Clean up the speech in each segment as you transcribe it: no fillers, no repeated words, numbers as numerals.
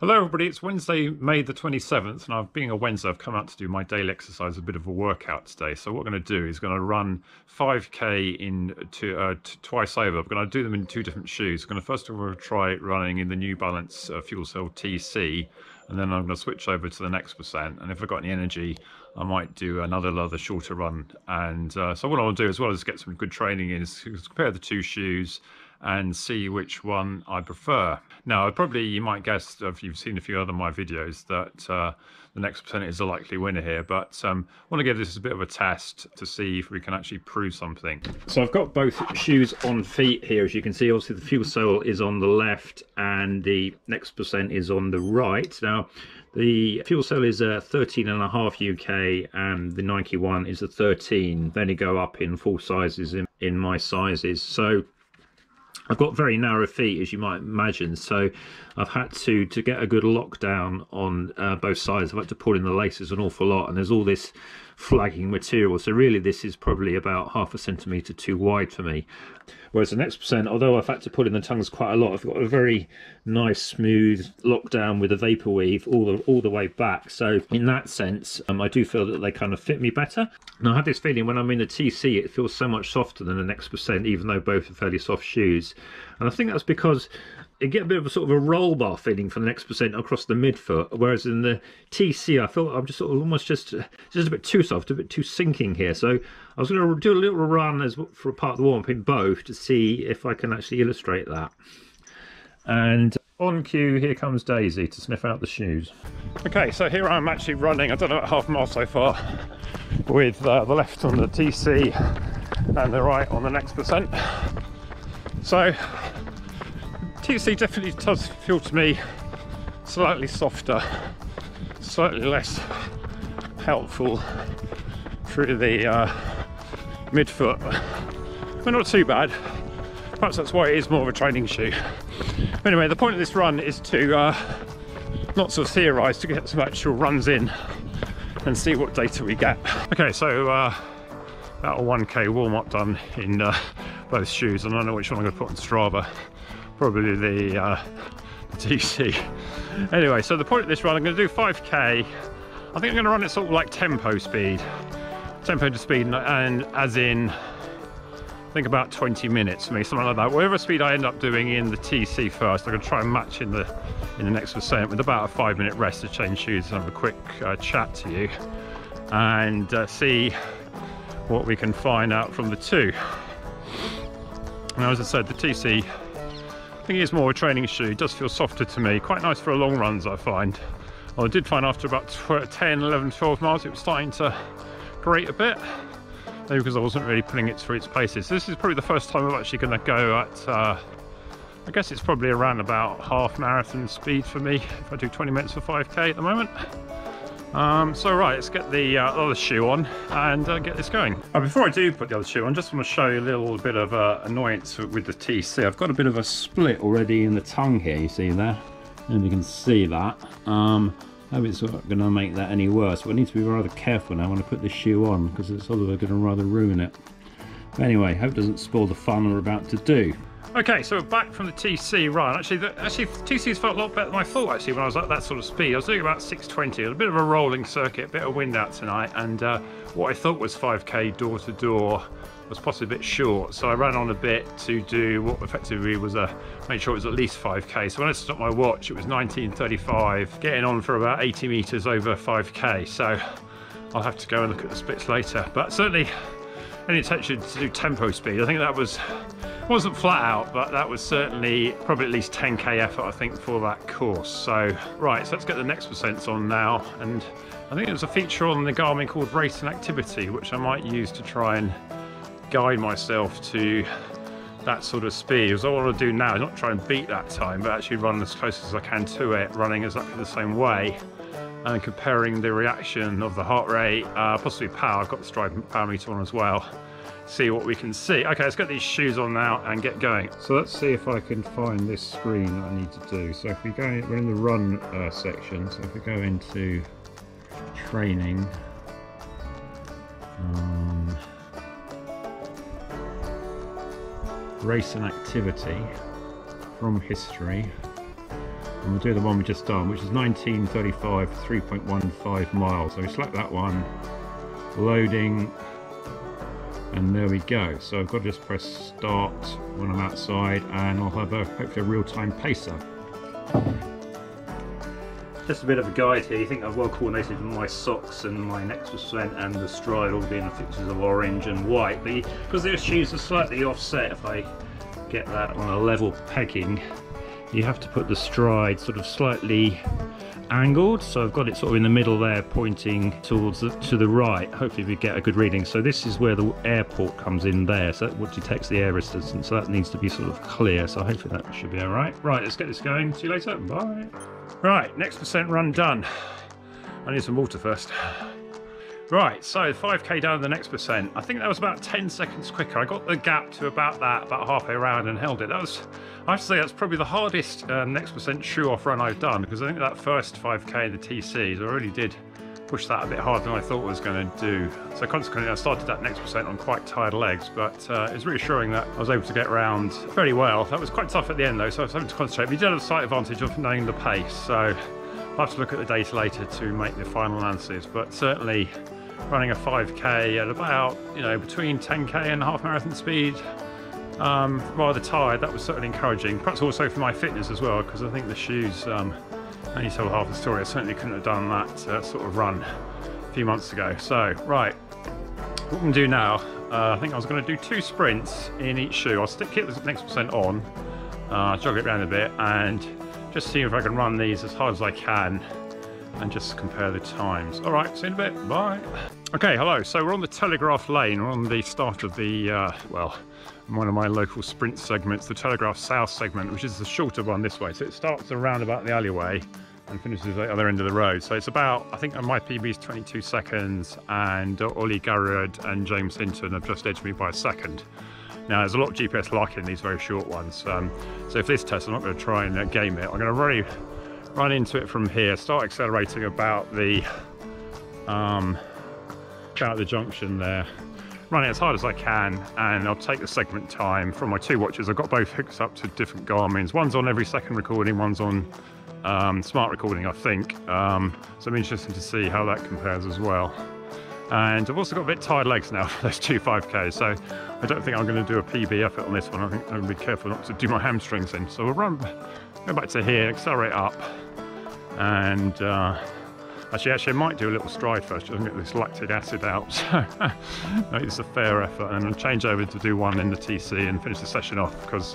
Hello everybody, it's Wednesday, May the 27th, and being a Wednesday, I've come out to do my daily exercise, a bit of a workout today. So what I'm going to do is going to run 5k in twice over. I'm going to do them in two different shoes. I'm going to first of all try running in the New Balance Fuelcell TC, and then I'm going to switch over to the next percent. And if I've got any energy, I might do another shorter run. And so what I'll do as well as get some good training in is compare the two shoes and see which one I prefer. Now, you might guess, if you've seen a few other of my videos, that the next percent is a likely winner here, but I want to give this a bit of a test to see if we can actually prove something. So I've got both shoes on feet here, as you can see. Obviously the Fuelcell is on the left and the next percent is on the right. Now, the Fuelcell is a 13.5 UK and the Nike one is a 13. They only go up in full sizes in my sizes. So I've got very narrow feet, as you might imagine, so I've had to get a good lockdown on both sides. I've had to pull in the laces an awful lot, and there's all this flagging material, so really this is probably about 0.5 centimetre too wide for me. Whereas the next percent, although I've had to pull in the tongues quite a lot, I've got a very nice smooth lockdown with a vapor weave all the way back. So in that sense, I do feel that they kind of fit me better. And I had this feeling when I'm in the TC, it feels so much softer than the next percent, even though both are fairly soft shoes. And I think that's because you get a bit of a sort of a roll bar feeling for the next percent across the midfoot, whereas in the TC I feel I'm just sort of almost just a bit too soft, a bit too sinking here. So I was going to do a little run for a part of the warm-up in both to see if I can actually illustrate that. And on cue, here comes Daisy to sniff out the shoes. Okay, so here I'm actually running, I don't know, about half a mile so far, with the left on the TC and the right on the next percent. So TC definitely does feel to me slightly softer, slightly less helpful through the midfoot, but not too bad. Perhaps that's why it is more of a training shoe. But anyway, the point of this run is to not sort of theorise, to get some actual runs in and see what data we get. Okay, so about a 1k warm-up done in both shoes, and I don't know which one I'm going to put on Strava. Probably the TC. Anyway, so the point of this run, I'm going to do 5k. I think I'm going to run it sort of like tempo to speed, and as in, I think about 20 minutes for me, something like that. Whatever speed I end up doing in the TC first, I'm going to try and match in the next percent with about a 5-minute rest to change shoes and have a quick chat to you and see what we can find out from the two. Now, as I said, the TC, I think it is more a training shoe. It does feel softer to me, quite nice for long runs, I find. Well, I did find after about 10, 11, 12 miles it was starting to grate a bit, maybe because I wasn't really putting it through its paces. So this is probably the first time I'm actually going to go at, I guess it's probably around about half marathon speed for me, if I do 20 minutes for 5k at the moment. So right, let's get the other shoe on and get this going. Before I do put the other shoe on, just want to show you a little bit of annoyance with the TC. I've got a bit of a split already in the tongue here, you see there? And you can see that. Hope it's not going to make that any worse, but I need to be rather careful now when I put this shoe on, because it's otherwise going to rather ruin it. But anyway, hope it doesn't spoil the fun we're about to do. Okay, so we're back from the TC run. Actually, TC's felt a lot better than I thought, actually, when I was at that sort of speed. I was doing about 620, a bit of a rolling circuit, a bit of wind out tonight, and what I thought was 5k door to door was possibly a bit short, so I ran on a bit to do what effectively was make sure it was at least 5k. So when I stopped my watch, it was 19:35, getting on for about 80 meters over 5k. So I'll have to go and look at the splits later, but certainly any intention to do tempo speed. I think that wasn't flat out, but that was certainly probably at least 10k effort, I think, for that course. So right, so let's get the next percents on now, and I think there's a feature on the Garmin called Race and Activity, which I might use to try and guide myself to that sort of speed. Because what I want to do now is not try and beat that time, but actually run as close as I can to it, running exactly the same way, and comparing the reaction of the heart rate, possibly power. I've got the Stride power meter on as well. See what we can see. Okay, let's get these shoes on now and get going. So let's see if I can find this screen that I need to do. So if we go, we're in the run section. So if we go into training, race and activity, from history, And we'll do the one we just done, which is 19:35, 3.15 miles. So we select that one, loading, and there we go. So I've got to just press start when I'm outside, and I'll have hopefully a real-time pacer. Just a bit of a guide here. You think I've well coordinated my socks and my next percent and the stride all being fixtures of orange and white, but because the shoes are slightly offset, if I get that on a level pegging, you have to put the stride sort of slightly angled, so I've got it sort of in the middle there, pointing towards to the right. Hopefully we get a good reading. So this is where the airport comes in there, so that detects the air resistance, so that needs to be sort of clear, so hopefully that should be all right. Right, let's get this going. See you later. Bye. Right, next percent run done. I need some water first. Right, so 5k down to the next percent. I think that was about 10 seconds quicker. I got the gap to about halfway around and held it. That was, I have to say, that's probably the hardest next percent Shoeoff run I've done, because I think that first 5k in the TCs, I really did push that a bit harder than I thought I was going to do. So consequently, I started that next percent on quite tired legs, but it was reassuring that I was able to get around very well. That was quite tough at the end though, so I was having to concentrate. We did have a slight advantage of knowing the pace, so I'll have to look at the data later to make the final analysis, but certainly running a 5k at about, you know, between 10k and half marathon speed, rather tired, that was certainly encouraging. Perhaps also for my fitness as well, because I think the shoes only tell half the story. I certainly couldn't have done that sort of run a few months ago. So, right, what I'm going to do now, I think I was going to do 2 sprints in each shoe. I'll keep the next percent on, jog it around a bit, and just see if I can run these as hard as I can and just compare the times. All right, see you in a bit. Bye. Okay, hello. So we're on the Telegraph Lane. We're on the start of the, well, one of my local sprint segments, the Telegraph South segment, which is the shorter one this way. So it starts around about the alleyway and finishes at the other end of the road. So it's about, I think my PB is 22 seconds, and Ollie Garrard and James Hinton have just edged me by a second. Now, there's a lot of GPS luck in these very short ones. So if this test, I'm not going to try and game it. I'm going to really run into it from here, start accelerating about the junction there, run it as hard as I can, and I'll take the segment time from my 2 watches. I've got both hooked up to different Garmin's. One's on every second recording, one's on smart recording, I think. So I'm interested to see how that compares as well. And I've also got a bit tired legs now for those 2 5Ks, so I don't think I'm going to do a PB effort on this one. I think I'm going to be careful not to do my hamstrings in. So we'll go back to here, accelerate up, and actually I might do a little stride first just to get this lactic acid out. So make this a fair effort, and I'll change over to do one in the TC and finish the session off, because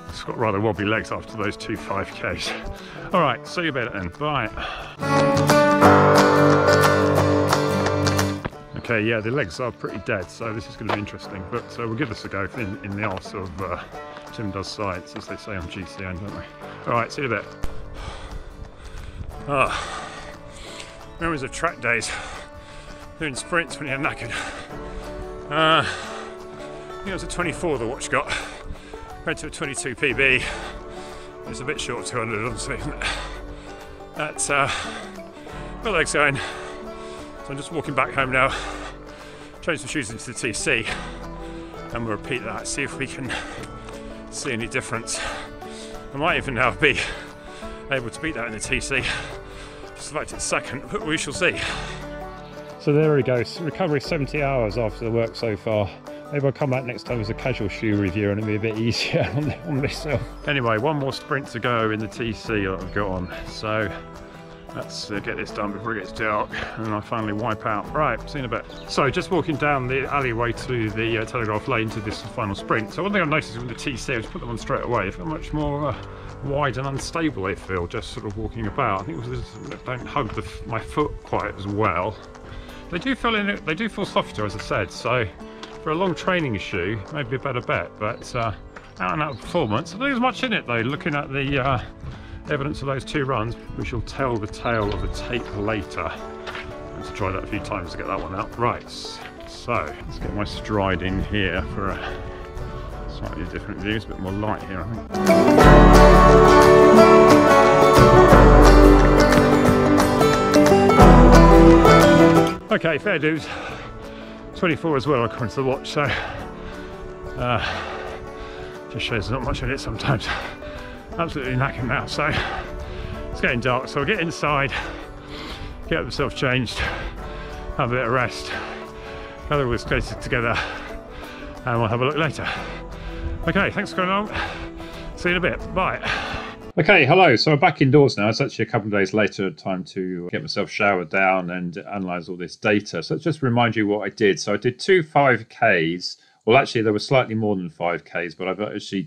it's got rather wobbly legs after those 2 5Ks. All right, see you better then. Bye. Okay, yeah, the legs are pretty dead, so this is going to be interesting, but we'll give this a go in the arse of Tim does sides, as they say on GCN, don't they? All right, see you in a bit. Memories of track days, doing sprints when you're knackered. I think it was a 24 the watch got, compared to a 22 PB. It's a bit short of 200, obviously, isn't it? That's my legs going. So I'm just walking back home now, change some shoes into the TC, and we'll repeat that, see if we can see any difference. I might even now be able to beat that in the TC. Selected second, but we shall see. So there we go, recovery 70 hours after the work so far. Maybe I'll come back next time as a casual shoe review and it'll be a bit easier on myself. Anyway, one more sprint to go in the TC that I've got on. So let's get this done before it gets dark and I finally wipe out. Right, see you in a bit. So just walking down the alleyway to the Telegraph Lane to this final sprint. So one thing I've noticed with the TC, I just put them on straight away, I feel much more wide and unstable they feel, just sort of walking about. I think it was just, don't hug my foot quite as well. They do feel softer, as I said, so for a long training shoe, maybe a better bet, but out and out performance. I don't think there's much in it though. Looking at the evidence of those 2 runs, we shall tell the tale of the tape later. I have to try that a few times to get that one out. Right, so let's get my stride in here for a slightly different view. It's a bit more light here, I think. Okay, fair dues. 24 as well according to the watch, so just shows there's not much in it sometimes. absolutely knackered now. So it's getting dark, so I'll get inside, get myself changed, have a bit of rest, gather all this data together, and we'll have a look later. Okay, thanks for coming along. See you in a bit. Bye. Okay, hello. So I'm back indoors now. It's actually a couple of days later, time to get myself showered down and analyse all this data. So just to remind you what I did. So I did 2 5Ks. Well, actually, there were slightly more than 5Ks, but I've actually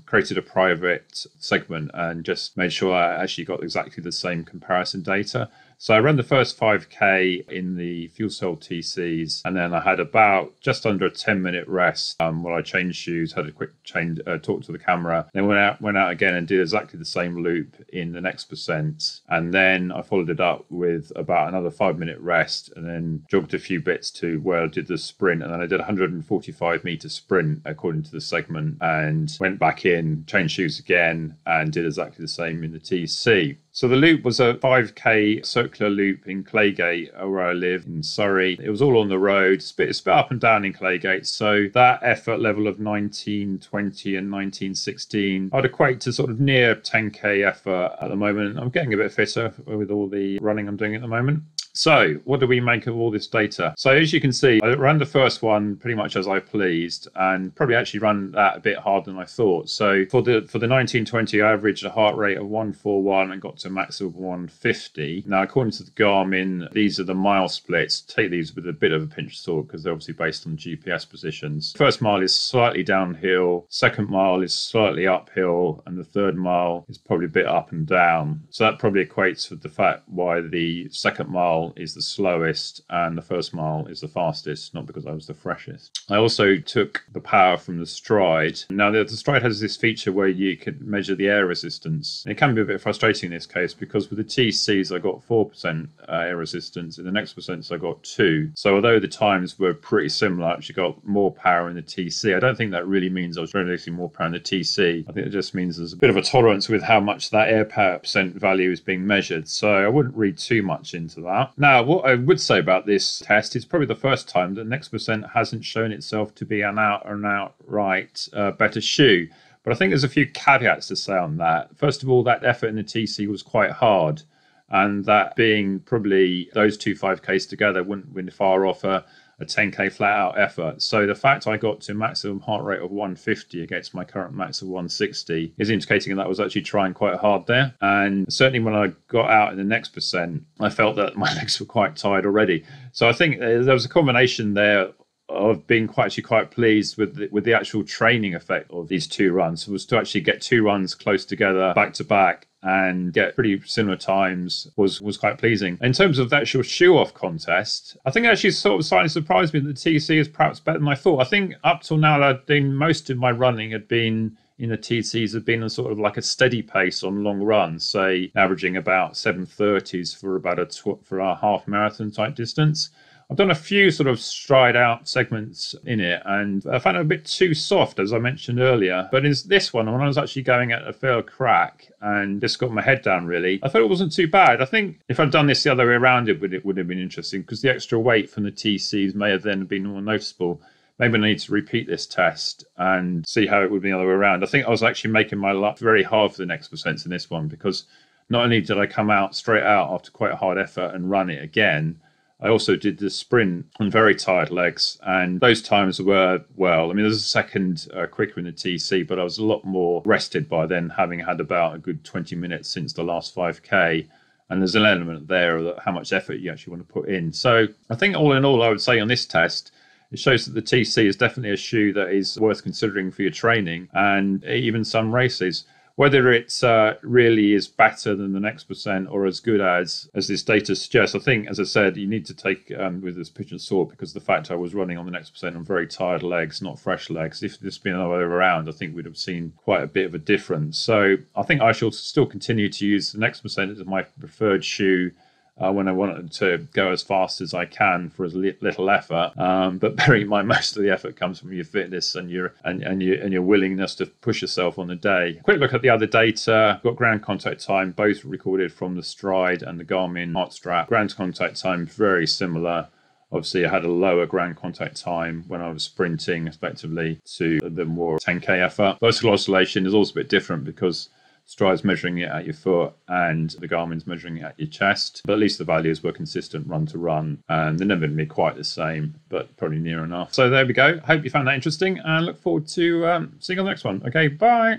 created a private segment and just made sure I actually got exactly the same comparison data. So I ran the first 5K in the Fuelcell TCs, and then I had about just under a 10-minute rest while I changed shoes, had a quick change, talk to the camera, then went out again and did exactly the same loop in the next percent. And then I followed it up with about another 5-minute rest, and then jogged a few bits to where I did the sprint, and then I did a 145-meter sprint according to the segment, and went back in, changed shoes again, and did exactly the same in the TC. So the loop was a 5K circular loop in Claygate, where I live in Surrey. It was all on the road, it's a bit up and down in Claygate. So that effort level of 1920 and 1916, I'd equate to sort of near 10K effort at the moment. I'm getting a bit fitter with all the running I'm doing at the moment. So what do we make of all this data? So as you can see, I ran the first one pretty much as I pleased, and probably actually ran that a bit harder than I thought. So for the 1920, I averaged a heart rate of 141 and got to a max of 150. Now, according to the Garmin, these are the mile splits. Take these with a bit of a pinch of salt because they're obviously based on GPS positions. First mile is slightly downhill, second mile is slightly uphill, and the third mile is probably a bit up and down. So that probably equates with the fact why the second mile is the slowest and the first mile is the fastest, not because I was the freshest. I also took the power from the Stride. Now the Stride has this feature where you can measure the air resistance. It can be a bit frustrating in this case because with the TCs I got 4% air resistance, in the next percents I got 2. So although the times were pretty similar, I actually got more power in the TC. I don't think that really means I was releasing more power in the TC. I think it just means there's a bit of a tolerance with how much that air power percent value is being measured. So I wouldn't read too much into that. Now, what I would say about this test is probably the first time that Next Percent hasn't shown itself to be an outright better shoe. But I think there's a few caveats to say on that. First of all, that effort in the TC was quite hard. And that being probably those 2 5Ks together wouldn't be far off a 10K flat out effort. So the fact I got to maximum heart rate of 150 against my current max of 160 is indicating that I was actually trying quite hard there. And certainly when I got out in the next percent, I felt that my legs were quite tired already. So I think there was a combination there of being quite pleased with the actual training effect of these 2 runs. So was to actually get 2 runs close together, back to back, and get pretty similar times was quite pleasing. In terms of the actual Shoeoff contest, I think actually sort of slightly surprised me that the TC is perhaps better than I thought. I think up till now, most of my running had been in the TCs have been a sort of like a steady pace on long runs, say averaging about 7:30s for a half marathon type distance. I've done a few sort of stride out segments in it, and I found it a bit too soft, as I mentioned earlier. But in this one, when I was actually going at a fair crack and just got my head down, really, I thought it wasn't too bad. I think if I'd done this the other way around, it would have been interesting because the extra weight from the TCs may have then been more noticeable. Maybe I need to repeat this test and see how it would be the other way around. I think I was actually making my life very hard for the next percents in this one because not only did I come out straight out after quite a hard effort and run it again, I also did the sprint on very tired legs, and those times were, well, I mean, there's a second quicker in the TC, but I was a lot more rested by then, having had about a good 20 minutes since the last 5K. And there's an element there of how much effort you actually want to put in. So I think all in all, I would say on this test, it shows that the TC is definitely a shoe that is worth considering for your training and even some races. Whether it's really is better than the next percent or as good as this data suggests, I think, as I said, you need to take with this pinch of salt because the fact I was running on the next percent on very tired legs, not fresh legs. If this had been another way around, I think we'd have seen quite a bit of a difference. So I think I shall still continue to use the next percent as my preferred shoe when I wanted to go as fast as I can for as little effort. But bearing in mind, most of the effort comes from your fitness and your willingness to push yourself on the day. Quick look at the other data. Got ground contact time, both recorded from the Stride and the Garmin Heart Strap. Ground contact time very similar. Obviously, I had a lower ground contact time when I was sprinting, effectively, to the more 10K effort. Vertical oscillation is also a bit different because Stride's measuring it at your foot and the Garmin's measuring it at your chest. But at least the values were consistent run to run. And they're never going to be quite the same, but probably near enough. So there we go. Hope you found that interesting and look forward to seeing you on the next one. Okay, bye.